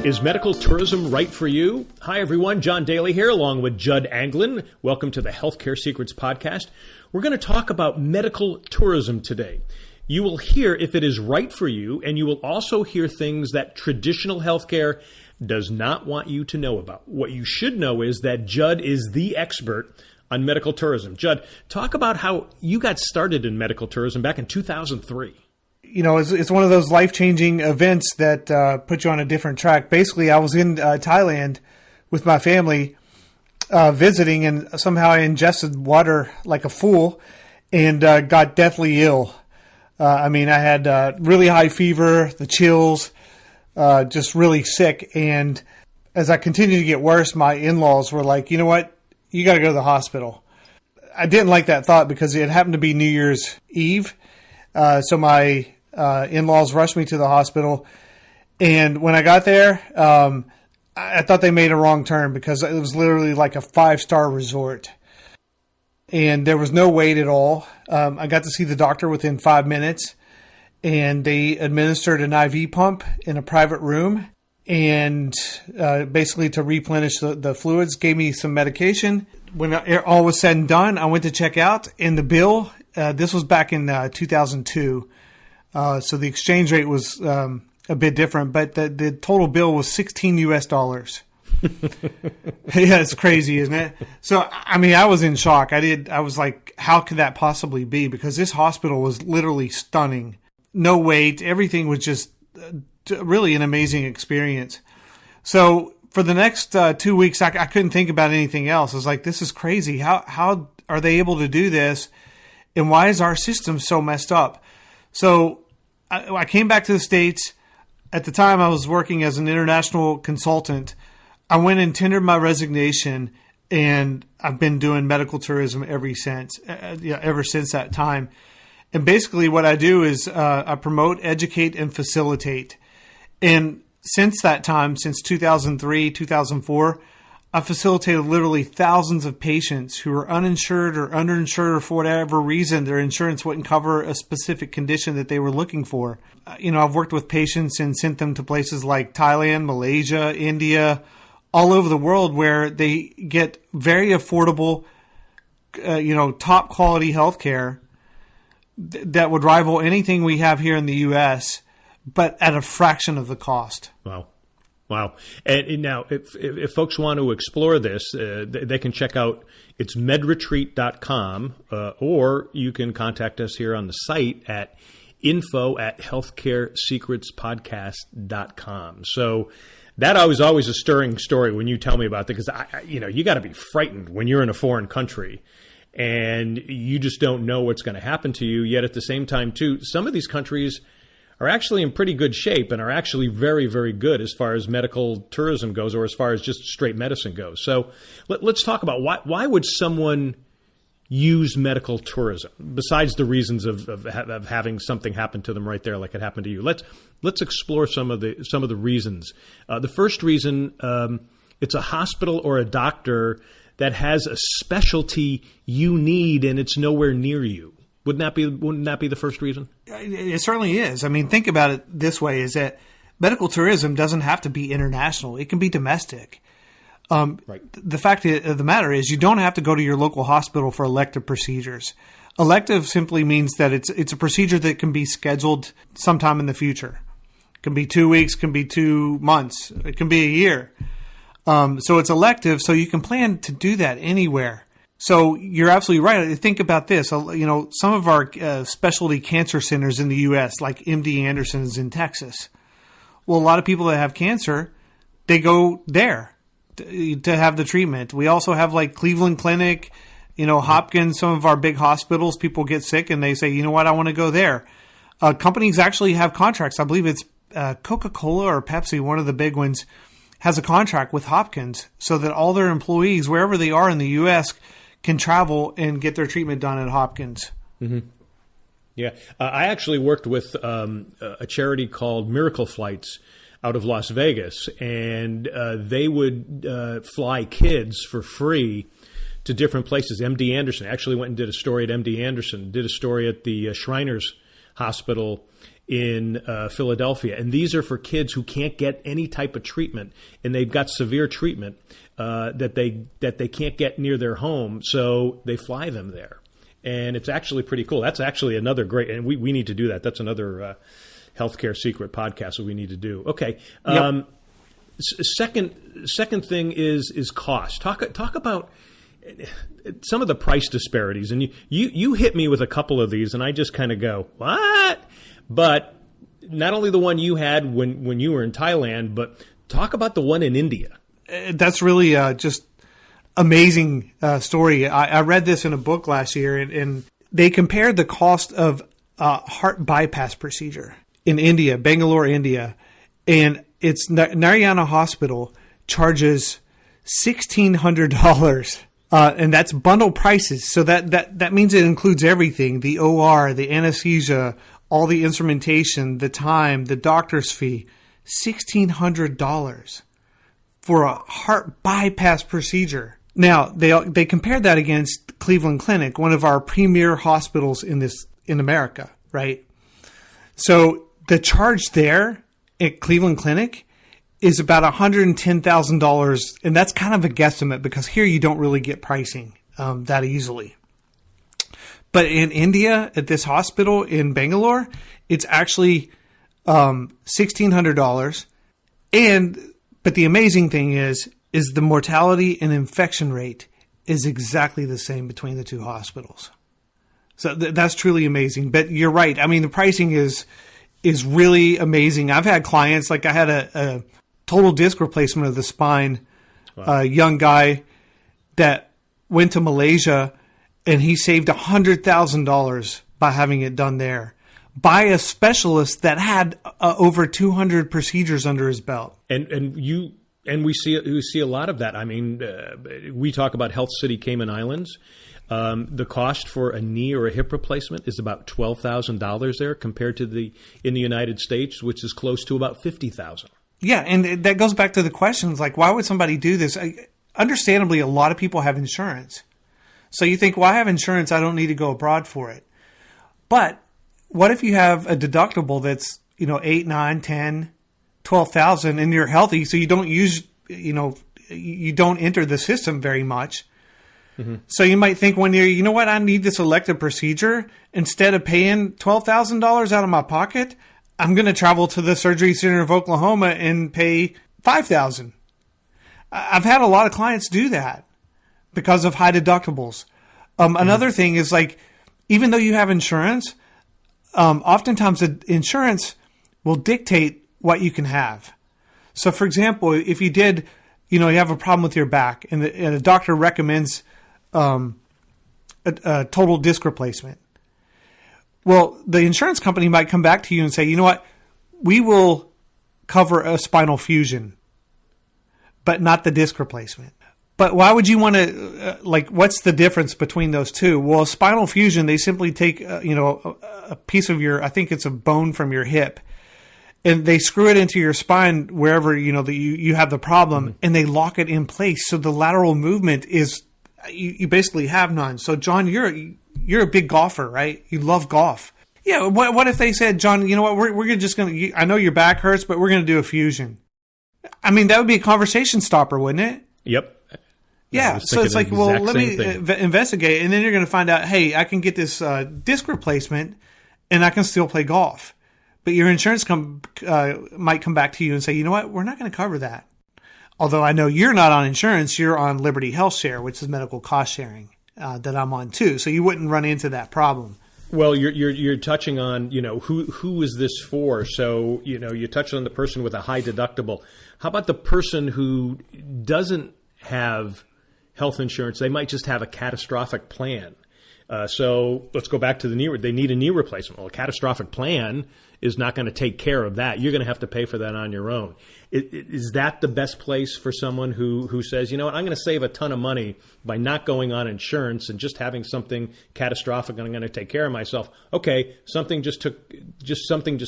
Is medical tourism right for you? Hi, everyone. John Daly here, along with Judd Anglin. Welcome to the Healthcare Secrets Podcast. We're going to talk about medical tourism today. You will hear if it is right for you, and you will also hear things that traditional healthcare does not want you to know about. What you should know is that Judd is the expert on medical tourism. Judd, talk about how you got started in medical tourism back in 2003. You know, it's one of those life-changing events that put you on a different track. Basically, I was in Thailand with my family visiting, and somehow I ingested water like a fool and got deathly ill. I had really high fever, the chills, just really sick. And as I continued to get worse, my in-laws were like, you know what, you got to go to the hospital. I didn't like that thought because it happened to be New Year's Eve. So my in-laws rushed me to the hospital. And when I got there, I thought they made a wrong turn because it was literally like a 5-star resort. And there was no wait at all. I got to see the doctor within 5 minutes. And they administered an IV pump in a private room. And basically to replenish the fluids, gave me some medication. When all was said and done, I went to check out. And the bill, this was back in 2002. So the exchange rate was a bit different, but the total bill was $16 US. Yeah, it's crazy, isn't it? So, I was in shock. I was like, how could that possibly be? Because this hospital was literally stunning. No wait. Everything was just really an amazing experience. So for the next 2 weeks, I couldn't think about anything else. I was like, this is crazy. How are they able to do this? And why is our system so messed up? So I came back to the States. At the time, I was working as an international consultant. I went and tendered my resignation, and I've been doing medical tourism ever since that time. And basically what I do is I promote, educate, and facilitate. And since that time, since 2003, 2004, I facilitated literally thousands of patients who are uninsured or underinsured, or for whatever reason, their insurance wouldn't cover a specific condition that they were looking for. I've worked with patients and sent them to places like Thailand, Malaysia, India, all over the world where they get very affordable, top quality healthcare that would rival anything we have here in the U.S., but at a fraction of the cost. Wow. And now, if folks want to explore this, they can check out, it's medretreat.com, or you can contact us here on the site at info@healthcaresecretspodcast.com. So that was always a stirring story when you tell me about it, because you got to be frightened when you're in a foreign country and you just don't know what's going to happen to you. Yet at the same time, too, some of these countries are actually in pretty good shape and are actually very, very good as far as medical tourism goes, or as far as just straight medicine goes. So let's talk about why would someone use medical tourism besides the reasons of having something happen to them right there like it happened to you. Let's explore some of the reasons. The first reason, it's a hospital or a doctor that has a specialty you need and it's nowhere near you. Wouldn't that be the first reason? It certainly is. Think about it this way, is that medical tourism doesn't have to be international. It can be domestic. Right. The fact of the matter is you don't have to go to your local hospital for elective procedures. Elective simply means that it's a procedure that can be scheduled sometime in the future. It can be 2 weeks, can be 2 months, it can be a year. So it's elective, so you can plan to do that anywhere. So you're absolutely right. Think about this. Some of our specialty cancer centers in the U.S., like MD Anderson's in Texas. Well, a lot of people that have cancer, they go there to have the treatment. We also have like Cleveland Clinic, Hopkins, some of our big hospitals. People get sick and they say, you know what, I want to go there. Companies actually have contracts. I believe it's Coca-Cola or Pepsi, one of the big ones, has a contract with Hopkins so that all their employees, wherever they are in the U.S., can travel and get their treatment done at Hopkins. Mm-hmm. Yeah. I actually worked with a charity called Miracle Flights out of Las Vegas, and they would fly kids for free to different places. MD Anderson. I actually went and did a story at MD Anderson, did a story at the Shriners Hospital in Philadelphia, and these are for kids who can't get any type of treatment, and they've got severe treatment that they can't get near their home, so they fly them there, and it's actually pretty cool. That's actually another great, and we need to do that. That's another healthcare secret podcast that we need to do. Okay. Yep. Second thing is cost. Talk about some of the price disparities, and you hit me with a couple of these, and I just kind of go, what? But not only the one you had when you were in Thailand, but talk about the one in India. That's really just amazing story. I read this in a book last year, and they compared the cost of a heart bypass procedure in India, Bangalore, India, and it's Narayana Hospital charges $1,600, and that's bundle prices. So that means it includes everything: the OR, the anesthesia, all the instrumentation, the time, the doctor's fee. $1,600 for a heart bypass procedure. Now they compared that against Cleveland Clinic, one of our premier hospitals in America, right? So the charge there at Cleveland Clinic is about $110,000, and that's kind of a guesstimate because here you don't really get pricing that easily. But in India, at this hospital in Bangalore, it's actually $1,600. But the amazing thing is the mortality and infection rate is exactly the same between the two hospitals. So that's truly amazing. But you're right. I mean, the pricing is really amazing. I've had clients, like I had a total disc replacement of the spine, a young guy that went to Malaysia, and he saved $100,000 by having it done there by a specialist that had over 200 procedures under his belt. And we see a lot of that. I mean, we talk about Health City Cayman Islands. The cost for a knee or a hip replacement is about $12,000 there, compared to in the United States, which is close to about $50,000. Yeah, and that goes back to the questions like, why would somebody do this? Understandably, a lot of people have insurance. So you think, well, I have insurance, I don't need to go abroad for it. But what if you have a deductible that's, 8, 9, 10, 12,000, and you're healthy, so you don't you don't enter the system very much. Mm-hmm. So you might think one year, you know what, I need this elective procedure. Instead of paying $12,000 out of my pocket, I'm going to travel to the Surgery Center of Oklahoma and pay $5,000. I've had a lot of clients do that because of high deductibles. Another thing is, like, even though you have insurance, oftentimes the insurance will dictate what you can have. So, for example, if you did, you have a problem with your back, and a doctor recommends a total disc replacement. Well, the insurance company might come back to you and say, you know what, we will cover a spinal fusion, but not the disc replacement. But why would you want to, what's the difference between those two? Well, spinal fusion, they simply take, a piece of I think it's a bone from your hip, and they screw it into your spine wherever, you have the problem, mm-hmm. and they lock it in place. So the lateral movement is, you basically have none. So, John, you're a big golfer, right? You love golf. Yeah. What if they said, John, you know what, we're just going to, I know your back hurts, but we're going to do a fusion. I mean, that would be a conversation stopper, wouldn't it? Yep. Yeah. So it's like, well, let me investigate. And then you're going to find out, hey, I can get this disc replacement and I can still play golf. But your insurance might come back to you and say, you know what, we're not going to cover that. Although I know you're not on insurance, you're on Liberty Health Share, which is medical cost sharing that I'm on too. So you wouldn't run into that problem. Well, you're touching on, who is this for? So, you touched on the person with a high deductible. How about the person who doesn't have health insurance? They might just have a catastrophic plan. So let's go back to the knee. They need a knee replacement. Well, a catastrophic plan is not going to take care of that. You're going to have to pay for that on your own. Is that the best place for someone who says, you know what, I'm going to save a ton of money by not going on insurance and just having something catastrophic and I'm going to take care of myself? Okay, something just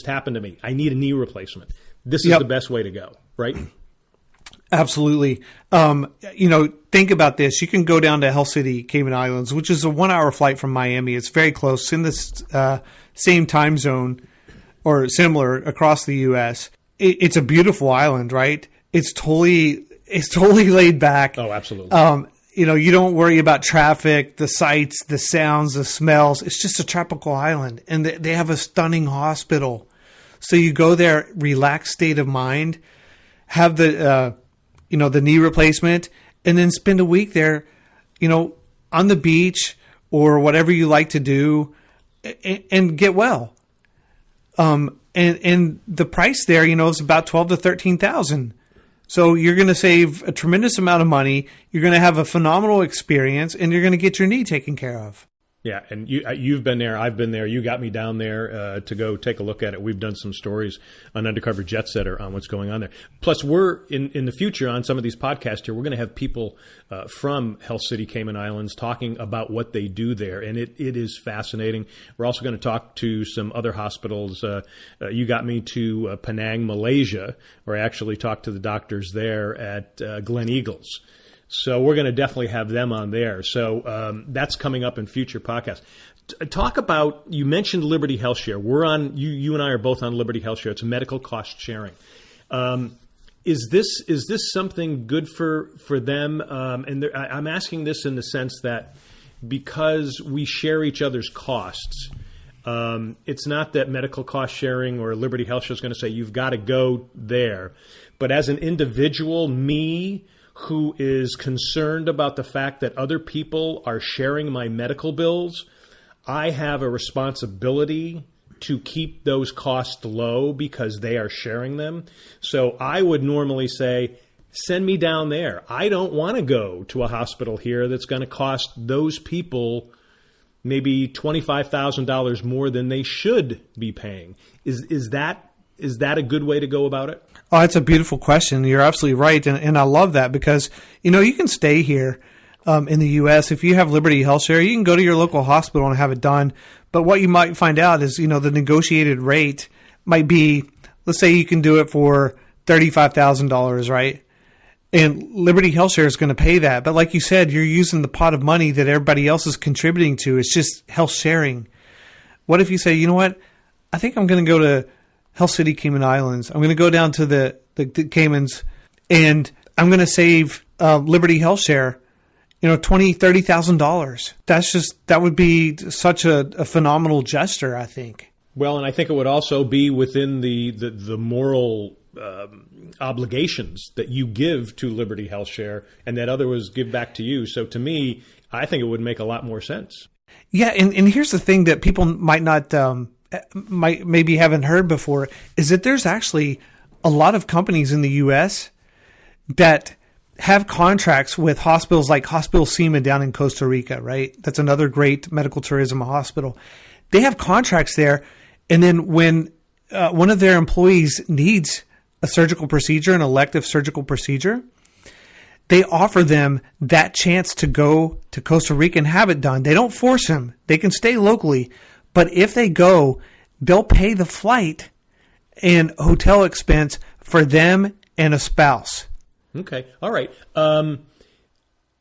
happened to me. I need a knee replacement. This is the best way to go, right? Absolutely. Think about this. You can go down to Health City, Cayman Islands, which is a 1-hour flight from Miami. It's very close, in the same time zone, or similar across the U.S. It's a beautiful island, right? It's totally laid back. Oh, absolutely. You don't worry about traffic, the sights, the sounds, the smells. It's just a tropical island, and they have a stunning hospital. So you go there, relaxed state of mind, have the knee replacement, and then spend a week there, on the beach or whatever you like to do, and get well. And the price there, is about $12,000 to $13,000. So you're going to save a tremendous amount of money. You're going to have a phenomenal experience, and you're going to get your knee taken care of. Yeah, and you've been there. I've been there. You got me down there to go take a look at it. We've done some stories on Undercover Jet Setter on what's going on there. Plus, we're in the future on some of these podcasts here, we're going to have people from Health City, Cayman Islands, talking about what they do there, and it is fascinating. We're also going to talk to some other hospitals. You got me to Penang, Malaysia, where I actually talked to the doctors there at Glen Eagles. So we're going to definitely have them on there. So that's coming up in future podcasts. Talk about, you mentioned Liberty Health Share. We're on, you and I are both on Liberty Health Share. It's medical cost sharing. Is this something good for them? I'm asking this in the sense that because we share each other's costs, it's not that medical cost sharing or Liberty Health Share is going to say you've got to go there. But as an individual, me, who is concerned about the fact that other people are sharing my medical bills, I have a responsibility to keep those costs low because they are sharing them. So I would normally say, send me down there. I don't want to go to a hospital here that's going to cost those people maybe $25,000 more than they should be paying. Is that a good way to go about it? Oh, that's a beautiful question. You're absolutely right. And I love that because, you can stay here in the U.S. If you have Liberty Health Share, you can go to your local hospital and have it done. But what you might find out is, the negotiated rate might be, let's say you can do it for $35,000, right? And Liberty Health Share is going to pay that. But like you said, you're using the pot of money that everybody else is contributing to. It's just health sharing. What if you say, you know what? I think I'm going to go to Health City, Cayman Islands. I'm going to go down to the Caymans, and I'm going to save Liberty Health Share, $20,000-$30,000. That would be such a phenomenal gesture, I think. Well, and I think it would also be within the moral obligations that you give to Liberty Health Share and that others give back to you. So to me, I think it would make a lot more sense. Yeah, and here's the thing that people might not maybe haven't heard before is that there's actually a lot of companies in the U.S. that have contracts with hospitals like Hospital Cayman down in Costa Rica, right? That's another great medical tourism hospital. They have contracts there, and then when one of their employees needs a surgical procedure, an elective surgical procedure, they offer them that chance to go to Costa Rica and have it done. They don't force them. They can stay locally. But if they go, they'll pay the flight and hotel expense for them and a spouse. Okay. All right.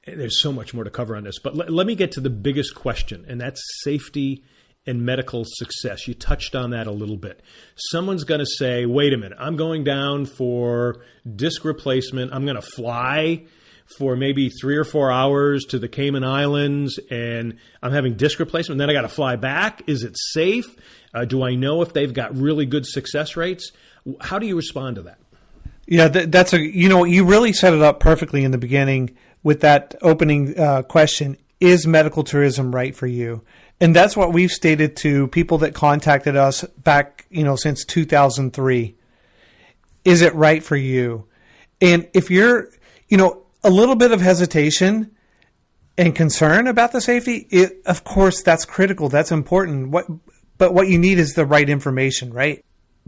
There's so much more to cover on this, but let me get to the biggest question, and that's safety and medical success. You touched on that a little bit. Someone's going to say, wait a minute, I'm going down for disc replacement. I'm going to fly for maybe 3 or 4 hours to the Cayman Islands, and I'm having disc replacement. Then I got to fly back. Is it safe? Do I know if they've got really good success rates? How do you respond to that? Yeah, that's you really set it up perfectly in the beginning with that opening question. Is medical tourism right for you? And that's what we've stated to people that contacted us back, since 2003. Is it right for you? And if you're, a little bit of hesitation and concern about the safety, of course, that's critical. That's important. But what you need is the right information, right?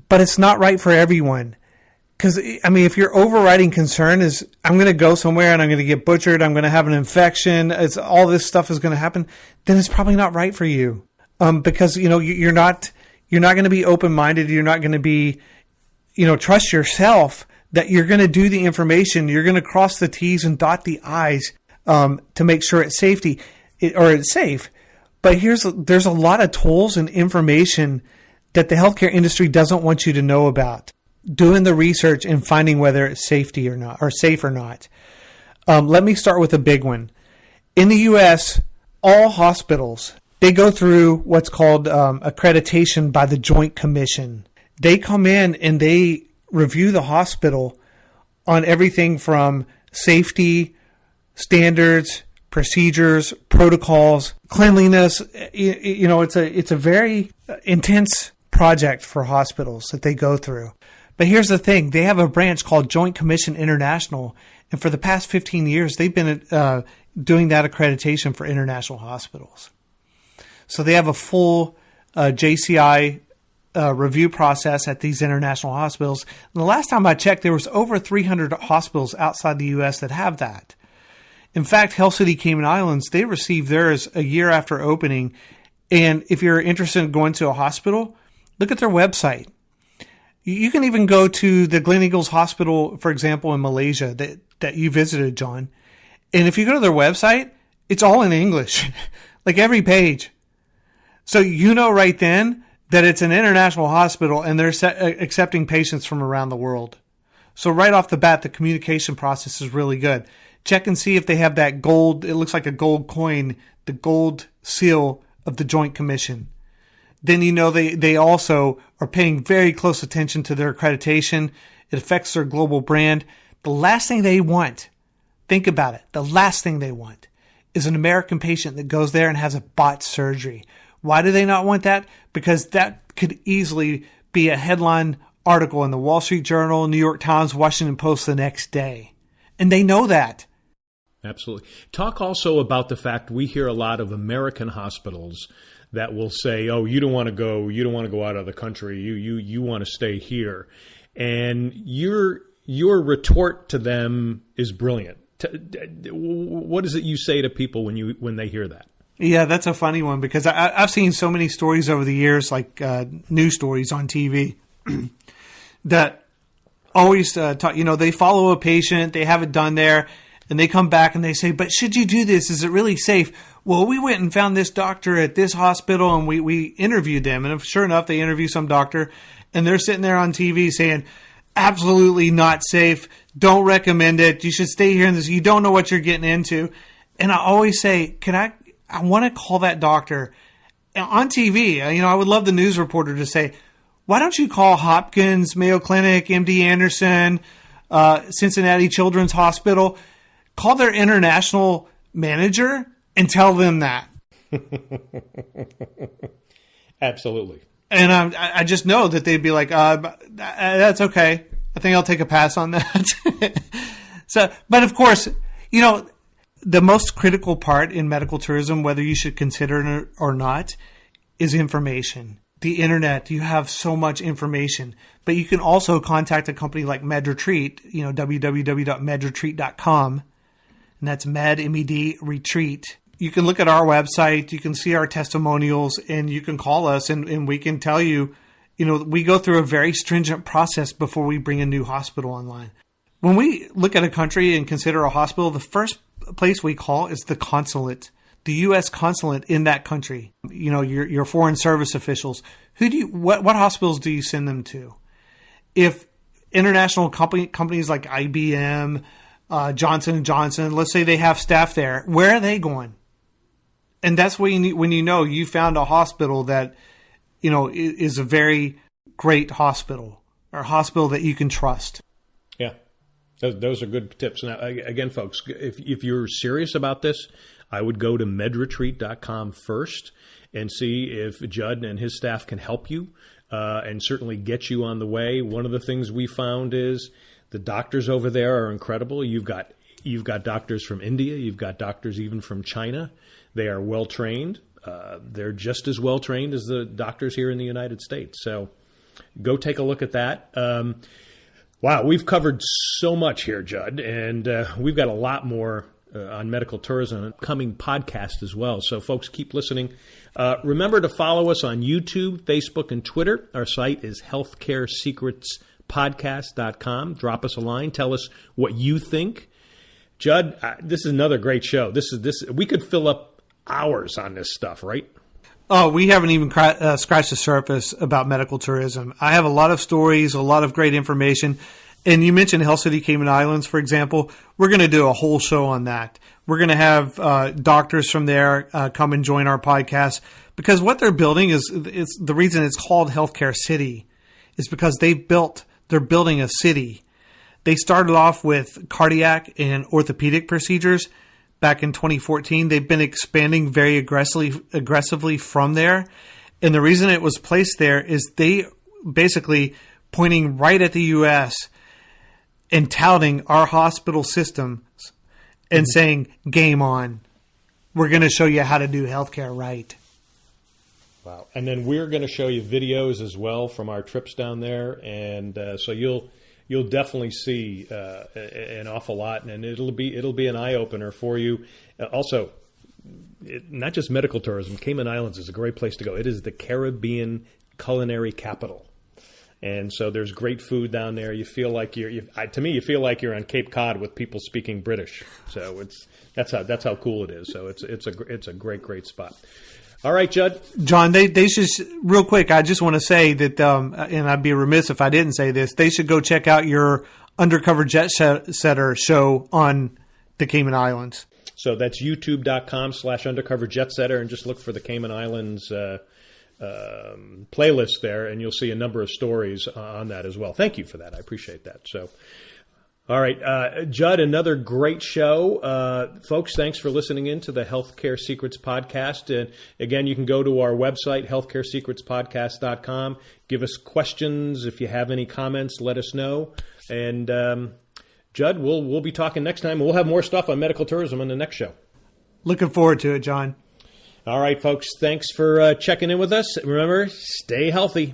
But it's not right for everyone. Because, if your overriding concern is, I'm going to go somewhere and I'm going to get butchered, I'm going to have an infection, all this stuff is going to happen, then it's probably not right for you. Because, you're not going to be open-minded. You're not going to be, trust yourself that you're going to do the information. You're going to cross the T's and dot the I's to make sure it's it's safe. But there's a lot of tools and information that the healthcare industry doesn't want you to know about. Doing the research and finding whether it's safety or not, or safe or not. Let me start with a big one. In the U.S., all hospitals, they go through what's called accreditation by the Joint Commission. They come in and they review the hospital on everything from safety, standards, procedures, protocols, cleanliness. It's a very intense project for hospitals that they go through. But here's the thing. They have a branch called Joint Commission International. And for the past 15 years, they've been doing that accreditation for international hospitals. So they have a full JCI review process at these international hospitals. And the last time I checked, there was over 300 hospitals outside the U.S. that have that. In fact, Hell City, Cayman Islands, they received theirs a year after opening. And if you're interested in going to a hospital, look at their website. You can even go to the Glen Eagles Hospital, for example, in Malaysia that you visited, John. And if you go to their website, it's all in English, like every page. So you know right then that it's an international hospital and they're accepting patients from around the world. So right off the bat, the communication process is really good. Check and see if they have that gold, it looks like a gold coin, the gold seal of the Joint Commission. Then you know they also are paying very close attention to their accreditation. It affects their global brand. The last thing they want, think about it, the last thing they want is an American patient that goes there and has a botched surgery. Why do they not want that? Because that could easily be a headline article in the Wall Street Journal, New York Times, Washington Post the next day. And they know that. Absolutely. Talk also about the fact we hear a lot of American hospitals that will say, "Oh, you don't want to go out of the country. You want to stay here." And your retort to them is brilliant. What is it you say to people when they hear that? Yeah, that's a funny one because I've seen so many stories over the years, like news stories on TV, that always talk. They follow a patient, they have it done there, and they come back and they say, "But should you do this? Is it really safe?" Well, we went and found this doctor at this hospital and we interviewed them. And sure enough, they interview some doctor and they're sitting there on TV saying, "Absolutely not safe. Don't recommend it. You should stay here in this. You don't know what you're getting into." And I always say, I want to call that doctor on TV. I would love the news reporter to say, "Why don't you call Hopkins, Mayo Clinic, MD Anderson, Cincinnati Children's Hospital, call their international manager and tell them that." Absolutely. And I just know that they'd be like, "That's okay. I think I'll take a pass on that." But of course, the most critical part in medical tourism, whether you should consider it or not, is information. The internet, you have so much information. But you can also contact a company like MedRetreat, www.medretreat.com. And that's Med, M-E-D, Retreat. You can look at our website, you can see our testimonials, and you can call us and we can tell you, we go through a very stringent process before we bring a new hospital online. When we look at a country and consider a hospital, the first place we call is the consulate, the U.S. consulate in that country. Your foreign service officials. What hospitals do you send them to? If international companies like IBM, Johnson & Johnson, let's say they have staff there, where are they going? And that's when you found a hospital that, is a very great hospital or a hospital that you can trust. Yeah. Those are good tips. Now, again, folks, if you're serious about this, I would go to medretreat.com first and see if Judd and his staff can help you and certainly get you on the way. One of the things we found is the doctors over there are incredible. You've got doctors from India. You've got doctors even from China. They are well trained. They're just as well trained as the doctors here in the United States. So go take a look at that. Wow, we've covered so much here, Judd, and we've got a lot more on medical tourism, an upcoming podcast as well. So folks, keep listening. Remember to follow us on YouTube, Facebook, and Twitter. Our site is healthcaresecretspodcast.com. Drop us a line. Tell us what you think. Judd, this is another great show. We could fill up hours on this stuff, right? Oh, we haven't even scratched the surface about medical tourism. I have a lot of stories, a lot of great information. And you mentioned Hell City, Cayman Islands, for example. We're going to do a whole show on that. We're going to have doctors from there come and join our podcast, because what they're building is the reason it's called Healthcare City is because they're building a city. They started off with cardiac and orthopedic procedures back in 2014. They've been expanding very aggressively from there. And the reason it was placed there is they basically pointing right at the U.S. and touting our hospital systems and saying, game on. We're going to show you how to do healthcare right. Wow. And then we're going to show you videos as well from our trips down there. And so you'll definitely see an awful lot, and it'll be an eye-opener for you. Also, not just medical tourism, Cayman Islands is a great place to go. It is the Caribbean culinary capital. And so there's great food down there. You feel like you feel like you're on Cape Cod with people speaking British. So that's how cool it is. So it's a great spot. All right, Judd. John, they should, real quick, I just want to say that, and I'd be remiss if I didn't say this, they should go check out your Undercover Jet Setter show on the Cayman Islands. So that's youtube.com/undercoverjetsetter, and just look for the Cayman Islands playlist there, and you'll see a number of stories on that as well. Thank you for that. I appreciate that. So, all right, Judd, another great show. Folks, thanks for listening in to the Healthcare Secrets Podcast. And again, you can go to our website, healthcaresecretspodcast.com. Give us questions. If you have any comments, let us know. And Judd, we'll be talking next time. We'll have more stuff on medical tourism on the next show. Looking forward to it, John. All right, folks, thanks for checking in with us. Remember, stay healthy.